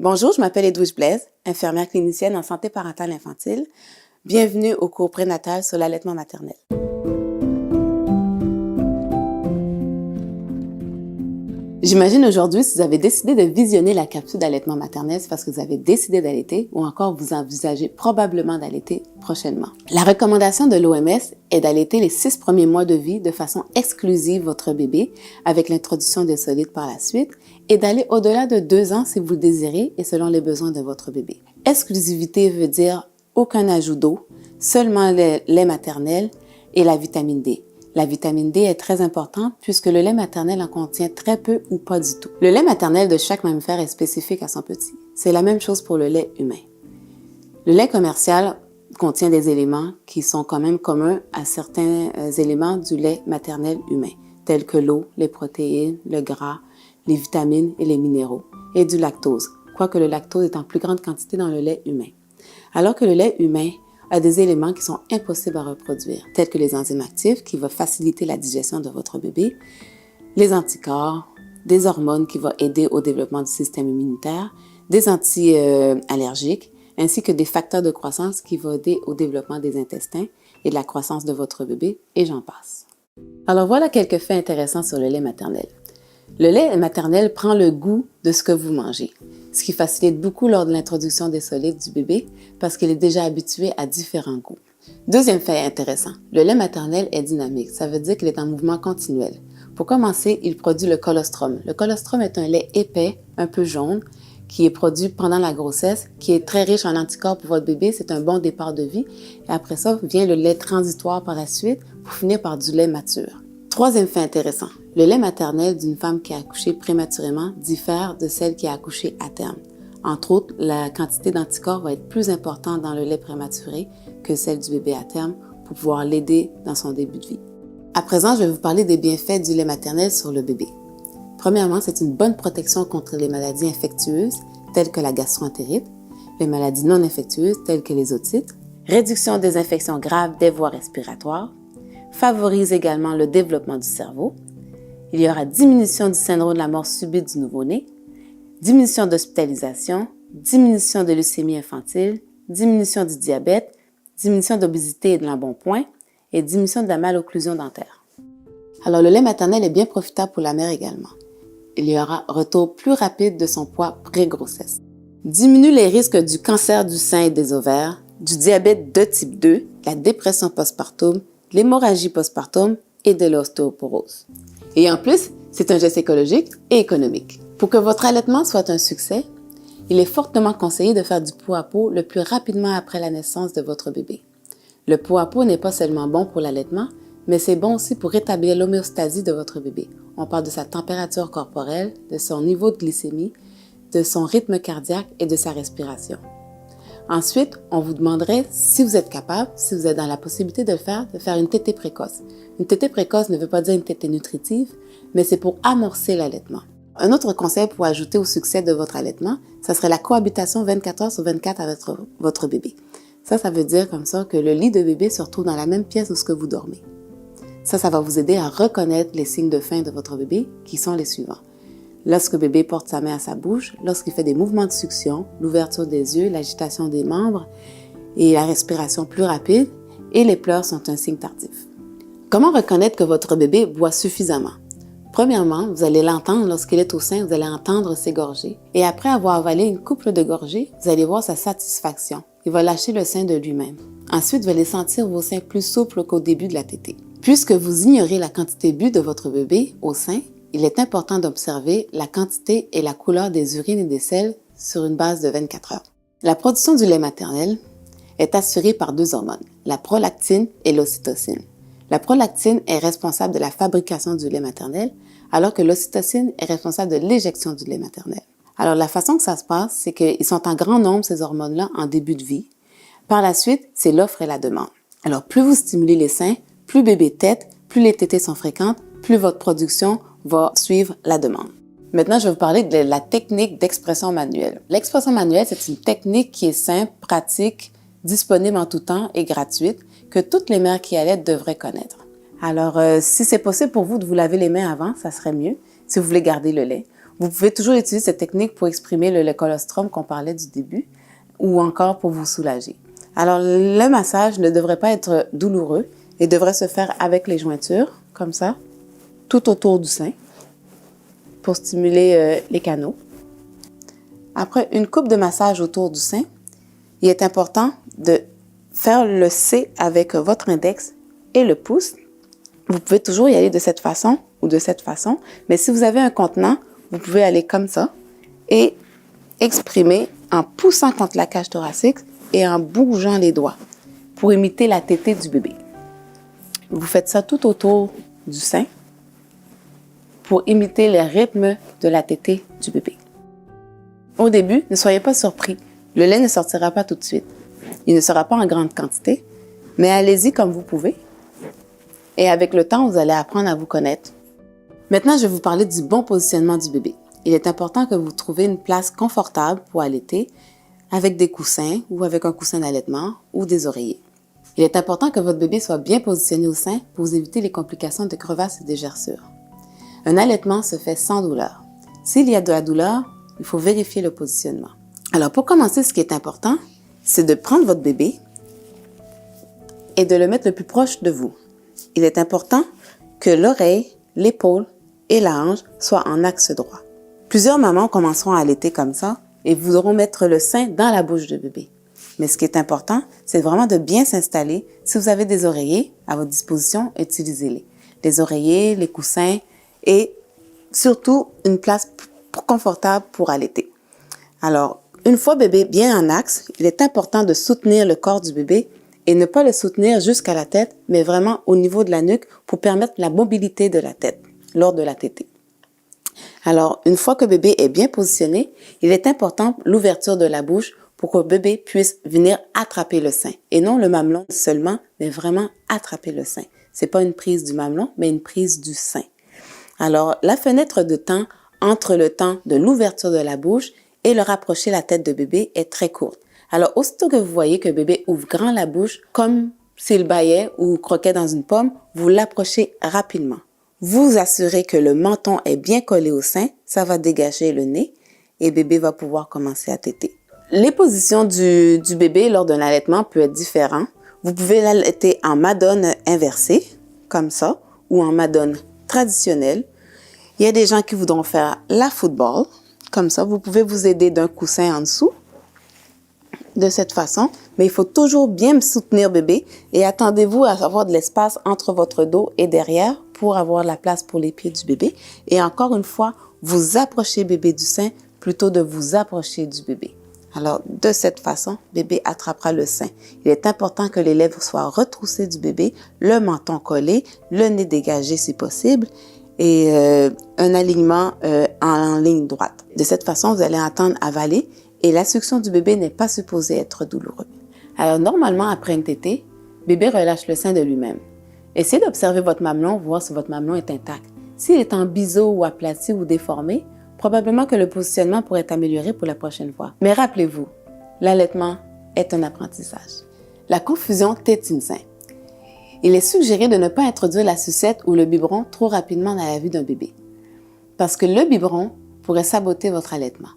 Bonjour, je m'appelle Edwige Blaise, infirmière clinicienne en santé parentale infantile. Bienvenue au cours prénatal sur l'allaitement maternel. J'imagine aujourd'hui, si vous avez décidé de visionner la capsule d'allaitement maternel, c'est parce que vous avez décidé d'allaiter ou encore vous envisagez probablement d'allaiter prochainement. La recommandation de l'OMS est d'allaiter les 6 premiers mois de vie de façon exclusive votre bébé avec l'introduction des solides par la suite et d'aller au-delà de 2 ans si vous le désirez et selon les besoins de votre bébé. Exclusivité veut dire aucun ajout d'eau, seulement le lait maternel et la vitamine D. La vitamine D est très importante puisque le lait maternel en contient très peu ou pas du tout. Le lait maternel de chaque mammifère est spécifique à son petit. C'est la même chose pour le lait humain. Le lait commercial contient des éléments qui sont quand même communs à certains éléments du lait maternel humain, tels que l'eau, les protéines, le gras, les vitamines et les minéraux, et du lactose, quoique le lactose est en plus grande quantité dans le lait humain. Alors que le lait humain a des éléments qui sont impossibles à reproduire, tels que les enzymes actifs qui vont faciliter la digestion de votre bébé, les anticorps, des hormones qui vont aider au développement du système immunitaire, des anti-allergiques, ainsi que des facteurs de croissance qui vont aider au développement des intestins et de la croissance de votre bébé, et j'en passe. Alors voilà quelques faits intéressants sur le lait maternel. Le lait maternel prend le goût de ce que vous mangez, ce qui facilite beaucoup lors de l'introduction des solides du bébé parce qu'il est déjà habitué à différents goûts. Deuxième fait intéressant, le lait maternel est dynamique, ça veut dire qu'il est en mouvement continuel. Pour commencer, il produit le colostrum. Le colostrum est un lait épais, un peu jaune, qui est produit pendant la grossesse, qui est très riche en anticorps pour votre bébé, c'est un bon départ de vie. Et après ça, vient le lait transitoire par la suite pour finir par du lait mature. Troisième fait intéressant, le lait maternel d'une femme qui a accouché prématurément diffère de celle qui a accouché à terme. Entre autres, la quantité d'anticorps va être plus importante dans le lait prématuré que celle du bébé à terme pour pouvoir l'aider dans son début de vie. À présent, je vais vous parler des bienfaits du lait maternel sur le bébé. Premièrement, c'est une bonne protection contre les maladies infectieuses telles que la gastroentérite, les maladies non infectieuses telles que les otites, réduction des infections graves des voies respiratoires, favorise également le développement du cerveau. Il y aura diminution du syndrome de la mort subite du nouveau-né, diminution d'hospitalisation, diminution de leucémie infantile, diminution du diabète, diminution d'obésité et de l'embonpoint et diminution de la malocclusion dentaire. Alors, le lait maternel est bien profitable pour la mère également. Il y aura retour plus rapide de son poids pré-grossesse. Diminue les risques du cancer du sein et des ovaires, du diabète de type 2, la dépression postpartum, l'hémorragie postpartum et de l'ostéoporose. Et en plus, c'est un geste écologique et économique. Pour que votre allaitement soit un succès, il est fortement conseillé de faire du pot à pot le plus rapidement après la naissance de votre bébé. Le pot à pot n'est pas seulement bon pour l'allaitement, mais c'est bon aussi pour rétablir l'homéostasie de votre bébé. On parle de sa température corporelle, de son niveau de glycémie, de son rythme cardiaque et de sa respiration. Ensuite, on vous demanderait, si vous êtes capable, si vous êtes dans la possibilité de faire une tétée précoce. Une tétée précoce ne veut pas dire une tétée nutritive, mais c'est pour amorcer l'allaitement. Un autre conseil pour ajouter au succès de votre allaitement, ça serait la cohabitation 24 heures sur 24 avec votre bébé. Ça veut dire comme ça que le lit de bébé se retrouve dans la même pièce où ce que vous dormez. Ça va vous aider à reconnaître les signes de faim de votre bébé, qui sont les suivants. Lorsque le bébé porte sa main à sa bouche, lorsqu'il fait des mouvements de succion, l'ouverture des yeux, l'agitation des membres et la respiration plus rapide, et les pleurs sont un signe tardif. Comment reconnaître que votre bébé boit suffisamment? Premièrement, vous allez l'entendre lorsqu'il est au sein, vous allez entendre ses gorgées. Et après avoir avalé une couple de gorgées, vous allez voir sa satisfaction. Il va lâcher le sein de lui-même. Ensuite, vous allez sentir vos seins plus souples qu'au début de la tétée. Puisque vous ignorez la quantité bue de votre bébé au sein, il est important d'observer la quantité et la couleur des urines et des selles sur une base de 24 heures. La production du lait maternel est assurée par 2 hormones, la prolactine et l'ocytocine. La prolactine est responsable de la fabrication du lait maternel, alors que l'ocytocine est responsable de l'éjection du lait maternel. Alors, la façon que ça se passe, c'est qu'ils sont en grand nombre, ces hormones-là, en début de vie. Par la suite, c'est l'offre et la demande. Alors, plus vous stimulez les seins, plus bébé tète, plus les tétées sont fréquentes, plus votre production va suivre la demande. Maintenant, je vais vous parler de la technique d'expression manuelle. L'expression manuelle, c'est une technique qui est simple, pratique, disponible en tout temps et gratuite, que toutes les mères qui allaitent devraient connaître. Alors, si c'est possible pour vous de vous laver les mains avant, ça serait mieux, si vous voulez garder le lait. Vous pouvez toujours utiliser cette technique pour exprimer le colostrum qu'on parlait du début ou encore pour vous soulager. Alors, le massage ne devrait pas être douloureux et devrait se faire avec les jointures, comme ça, tout autour du sein, pour stimuler les canaux. Après une coupe de massage autour du sein, il est important de faire le C avec votre index et le pouce. Vous pouvez toujours y aller de cette façon ou de cette façon, mais si vous avez un contenant, vous pouvez aller comme ça et exprimer en poussant contre la cage thoracique et en bougeant les doigts pour imiter la tétée du bébé. Vous faites ça tout autour du sein pour imiter le rythme de la tétée du bébé. Au début, ne soyez pas surpris. Le lait ne sortira pas tout de suite. Il ne sera pas en grande quantité, mais allez-y comme vous pouvez. Et avec le temps, vous allez apprendre à vous connaître. Maintenant, je vais vous parler du bon positionnement du bébé. Il est important que vous trouviez une place confortable pour allaiter avec des coussins ou avec un coussin d'allaitement ou des oreillers. Il est important que votre bébé soit bien positionné au sein pour vous éviter les complications de crevasses et de gerçures. Un allaitement se fait sans douleur. S'il y a de la douleur, il faut vérifier le positionnement. Alors, pour commencer, ce qui est important, c'est de prendre votre bébé et de le mettre le plus proche de vous. Il est important que l'oreille, l'épaule et la hanche soient en axe droit. Plusieurs mamans commenceront à allaiter comme ça et voudront mettre le sein dans la bouche du bébé. Mais ce qui est important, c'est vraiment de bien s'installer. Si vous avez des oreillers à votre disposition, utilisez-les. Les oreillers, les coussins et surtout une place confortable pour allaiter. Alors, une fois bébé bien en axe, il est important de soutenir le corps du bébé et ne pas le soutenir jusqu'à la tête, mais vraiment au niveau de la nuque pour permettre la mobilité de la tête lors de la tétée. Alors, une fois que bébé est bien positionné, il est important l'ouverture de la bouche pour que bébé puisse venir attraper le sein. Et non le mamelon seulement, mais vraiment attraper le sein. C'est pas une prise du mamelon, mais une prise du sein. Alors, la fenêtre de temps entre le temps de l'ouverture de la bouche et le rapprocher la tête de bébé est très courte. Alors, aussitôt que vous voyez que bébé ouvre grand la bouche, comme s'il bâillait ou croquait dans une pomme, vous l'approchez rapidement. Vous assurez que le menton est bien collé au sein, ça va dégager le nez et bébé va pouvoir commencer à téter. Les positions du bébé lors d'un allaitement peuvent être différentes. Vous pouvez l'allaiter en madone inversée, comme ça, ou en madone traditionnelle. Il y a des gens qui voudront faire la football, comme ça. Vous pouvez vous aider d'un coussin en dessous, de cette façon. Mais il faut toujours bien soutenir bébé et attendez-vous à avoir de l'espace entre votre dos et derrière pour avoir la place pour les pieds du bébé. Et encore une fois, vous approchez bébé du sein plutôt de vous approcher du bébé. Alors, de cette façon, bébé attrapera le sein. Il est important que les lèvres soient retroussées du bébé, le menton collé, le nez dégagé si possible et un alignement en ligne droite. De cette façon, vous allez entendre avaler et la succion du bébé n'est pas supposée être douloureuse. Alors, normalement, après une tétée, bébé relâche le sein de lui-même. Essayez d'observer votre mamelon, voir si votre mamelon est intact. S'il est en biseau ou aplati ou déformé, probablement que le positionnement pourrait être amélioré pour la prochaine fois. Mais rappelez-vous, l'allaitement est un apprentissage. La confusion tétine-sein. Il est suggéré de ne pas introduire la sucette ou le biberon trop rapidement dans la vie d'un bébé. Parce que le biberon pourrait saboter votre allaitement.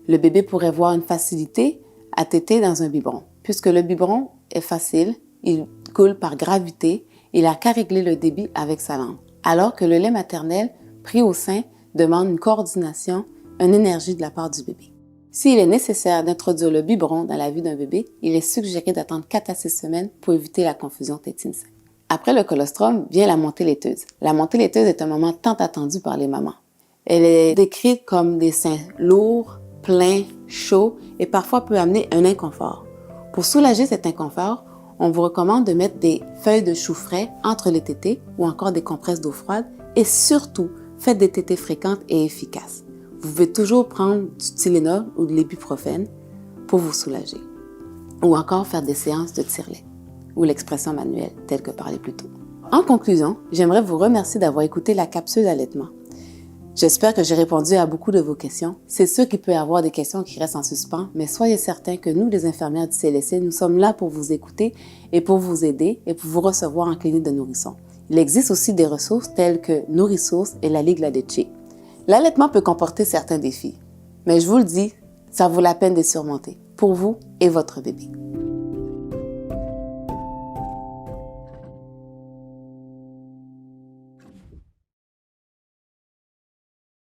Le bébé pourrait voir une facilité à téter dans un biberon. Puisque le biberon est facile, il coule par gravité, il n'a qu'à régler le débit avec sa langue. Alors que le lait maternel, pris au sein, demande une coordination, une énergie de la part du bébé. S'il est nécessaire d'introduire le biberon dans la vie d'un bébé, il est suggéré d'attendre 4 à 6 semaines pour éviter la confusion tétine-sein. Après le colostrum vient la montée laiteuse. La montée laiteuse est un moment tant attendu par les mamans. Elle est décrite comme des seins lourds, pleins, chauds et parfois peut amener un inconfort. Pour soulager cet inconfort, on vous recommande de mettre des feuilles de chou frais entre les tétées ou encore des compresses d'eau froide et surtout, faites des tétées fréquentes et efficaces. Vous pouvez toujours prendre du Tylenol ou de l'ibuprofène pour vous soulager. Ou encore faire des séances de tire-lait ou l'expression manuelle, telle que parlé plus tôt. En conclusion, j'aimerais vous remercier d'avoir écouté la capsule d'allaitement. J'espère que j'ai répondu à beaucoup de vos questions. C'est sûr qu'il peut y avoir des questions qui restent en suspens, mais soyez certains que nous, les infirmières du CLSC, nous sommes là pour vous écouter et pour vous aider et pour vous recevoir en clinique de nourrissons. Il existe aussi des ressources telles que Nourrissources et la Ligue La Leche. L'allaitement peut comporter certains défis, mais je vous le dis, ça vaut la peine de surmonter pour vous et votre bébé.